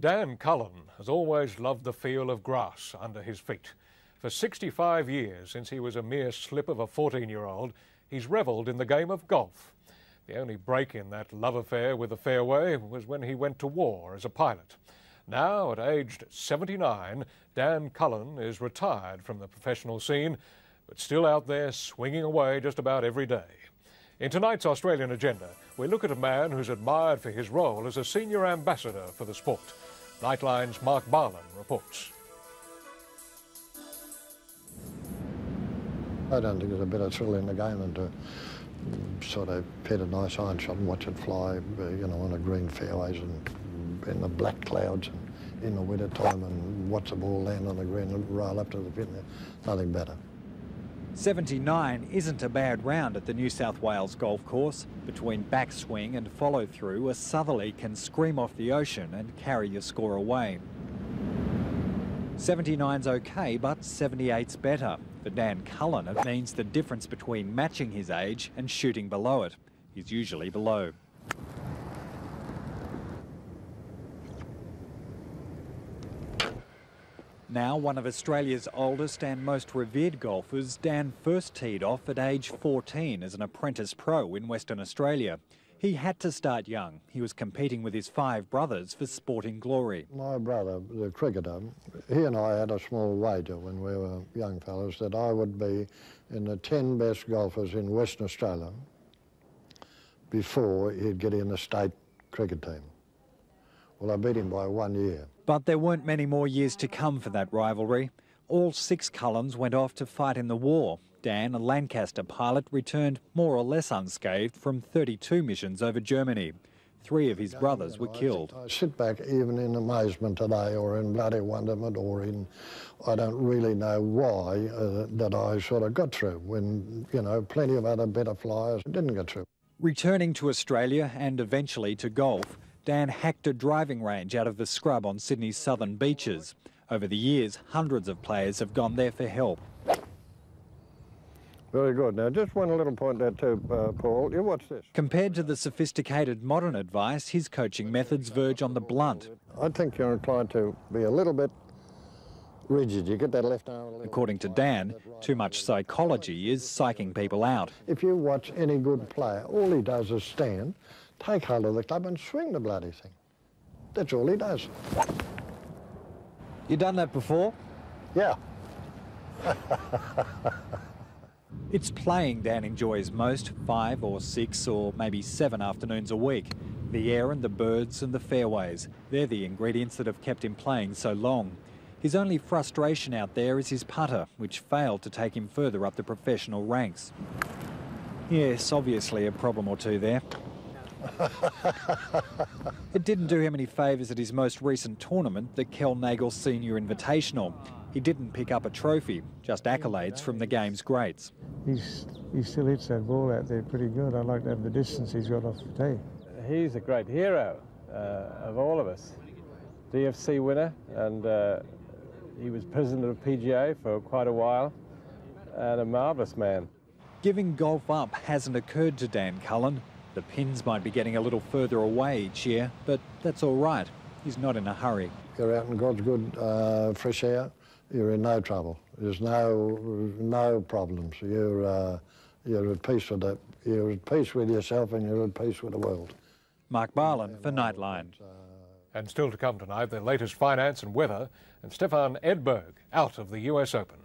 Dan Cullen has always loved the feel of grass under his feet. For 65 years, since he was a mere slip of a 14-year-old, he's revelled in the game of golf. The only break in that love affair with the fairway was when he went to war as a pilot. Now, at aged 79, Dan Cullen is retired from the professional scene, but still out there swinging away just about every day. In tonight's Australian Agenda, we look at a man who's admired for his role as a senior ambassador for the sport. Nightline's Mark Barlin reports. I don't think there's a better thrill in the game than to sort of pet a nice iron shot and watch it fly, you know, on the green fairways and in the black clouds and in the winter time, and watch the ball land on the green and roll up to the pin there. Nothing better. 79 isn't a bad round at the New South Wales golf course. Between backswing and follow-through, a southerly can scream off the ocean and carry your score away. 79's okay, but 78's better. For Dan Cullen, it means the difference between matching his age and shooting below it. He's usually below. Now one of Australia's oldest and most revered golfers, Dan first teed off at age 14 as an apprentice pro in Western Australia. He had to start young. He was competing with his 5 brothers for sporting glory. My brother, the cricketer, he and I had a small wager when we were young fellas that I would be in the 10 best golfers in Western Australia before he'd get in the state cricket team. Well, I beat him by 1 year. But there weren't many more years to come for that rivalry. All 6 Cullens went off to fight in the war. Dan, a Lancaster pilot, returned more or less unscathed from 32 missions over Germany. 3 of his brothers were killed. I sit back even in amazement today, or in bloody wonderment, or in, I don't really know why, that I sort of got through when, you know, plenty of other better flyers didn't get through. Returning to Australia and eventually to golf, Dan hacked a driving range out of the scrub on Sydney's southern beaches. Over the years, hundreds of players have gone there for help. Very good. Now, just one little point there too, Paul. You watch this. Compared to the sophisticated modern advice, his coaching methods verge on the blunt. I think you're inclined to be a little bit rigid. You get that left arm. According to Dan, too much psychology is psyching people out. If you watch any good player, all he does is stand, take hold of the club and swing the bloody thing. That's all he does. You done that before? Yeah. It's playing Dan enjoys most, 5 or 6 or maybe 7 afternoons a week. The air and the birds and the fairways, they're the ingredients that have kept him playing so long. His only frustration out there is his putter, which failed to take him further up the professional ranks. Yes, obviously a problem or two there. It didn't do him any favours at his most recent tournament, the Kelnagel Senior Invitational. He didn't pick up a trophy, just accolades from the game's greats. He still hits that ball out there pretty good. I like to have the distance he's got off the tee. He's a great hero of all of us. DFC winner, and he was president of PGA for quite a while, and a marvellous man. Giving golf up hasn't occurred to Dan Cullen. The pins might be getting a little further away each year, but that's all right. He's not in a hurry. You're out in God's good fresh air, you're in no trouble. There's no problems. You're at peace with it. You're at peace with yourself and you're at peace with the world. Mark Barlin for Nightline. And still to come tonight, the latest finance and weather, and Stefan Edberg out of the US Open.